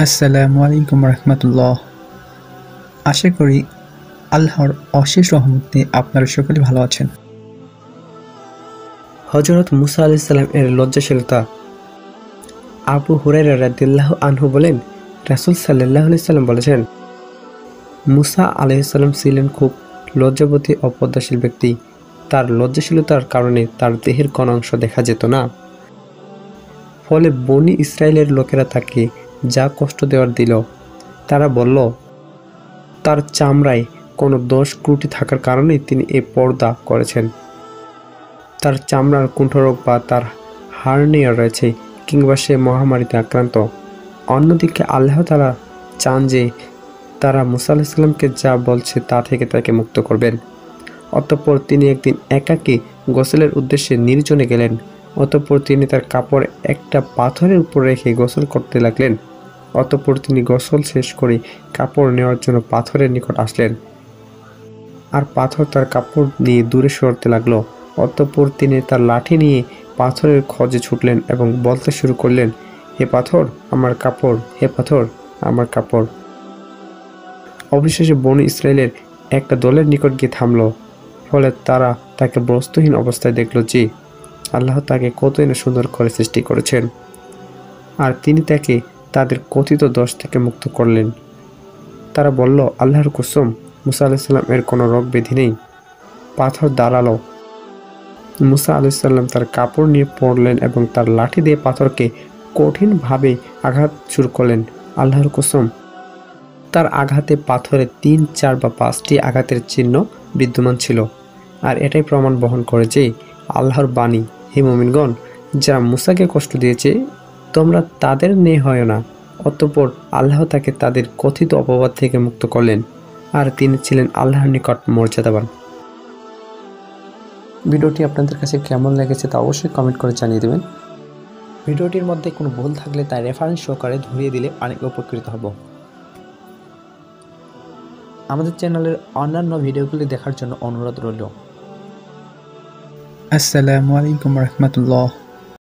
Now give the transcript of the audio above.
আসসালামু আলাইকুম রহমতুল্লাহ। আশা করি আল্লাহর অশেষ রহমতে আপনারা সকলে ভালো আছেন। হযরত মুসা আলাইহিস সালাম এর লজ্জাশীলতা। আবু হুরায়রা রাদিয়াল্লাহু আনহু বলেন, রাসূল সাল্লাল্লাহু আলাইহি সাল্লাম বলেছেন, মুসা আলাইহিস সালাম ছিলেন খুব লজ্জাবতী ও পদ্মাশীল ব্যক্তি। তার লজ্জাশীলতার কারণে তার দেহের কোনো অংশ দেখা যেত না। ফলে বনী ইসরায়েলের লোকেরা তাকে যা কষ্ট দেওয়ার দিল, তারা বলল, তার চামড়ায় কোনো দোষ ত্রুটি থাকার কারণেই তিনি এ পর্দা করেছেন। তার চামড়ার কুণ্ঠরোগ বা তার হার্নিয়া রয়েছে, কিংবা সে মহামারীতে আক্রান্ত। অন্যদিকে আল্লাহ তাআলা চান যে তারা মুসা আলাইহিস সালামকে যা বলছে তা থেকে তাকে মুক্ত করবেন। অতঃপর তিনি একদিন একাকী গোসলের উদ্দেশ্যে নির্জনে গেলেন। অতঃপর তিনি তার কাপড় একটা পাথরের উপর রেখে গোসল করতে লাগলেন। অতঃপর তিনি গোসল শেষ করে কাপড় নেওয়ার জন্য পাথরের নিকট আসলেন, আর পাথর তার কাপড় নিয়ে দূরে সরতে লাগলো। অতঃপর তিনি তার লাঠি নিয়ে পাথরের খোঁজে ছুটলেন এবং বলতে শুরু করলেন, হে পাথর, আমার কাপড়, হে পাথর, আমার কাপড়। অবশেষে বনী ইসরায়েলের একটা দলের নিকট গিয়ে থামল। ফলে তারা তাকে বস্ত্রহীন অবস্থায় দেখল যে আল্লাহ তাকে কতই না সুন্দর করে সৃষ্টি করেছেন, আর তিনি তাকে তাদের কথিত দোষ থেকে মুক্ত করলেন। তারা বলল, আল্লাহর কসম, মুসা আলাইহিস সালাম এর কোনো রোগ ব্যাধি নেই। পাথর দাঁড়ালো। মুসা আলাইহিস সালাম তার কাপড় নিয়ে পড়লেন এবং তার লাঠি দিয়ে পাথরকে কঠিনভাবে আঘাত শুরু করলেন। আল্লাহর কসম, তার আঘাতে পাথরে ৩, ৪ বা ৫টি আঘাতের চিহ্ন বিদ্যমান ছিল। আর এটাই প্রমাণ বহন করে যে আল্লাহর বাণী, হে মুমিনগণ, যারা মুসাকে কষ্ট দিয়েছে, তোমরা তাদের ন্যায় হয় না। অতঃপর আল্লাহ তাকে তাদের কথিত অপবাদ থেকে মুক্ত করলেন, আর তিনি ছিলেন আল্লাহর নিকট মর্যাদাবান। ভিডিওটি আপনাদের কাছে কেমন লেগেছে তা অবশ্যই কমেন্ট করে জানিয়ে দেবেন। ভিডিওটির মধ্যে কোনো ভুল থাকলে তা রেফারেন্স সহকারে ধরিয়ে দিলে অনেক উপকৃত হব। আমাদের চ্যানেলের অন্যান্য ভিডিওগুলি দেখার জন্য অনুরোধ রইল। আসসালামু আলাইকুম রহমতুল্লাহ।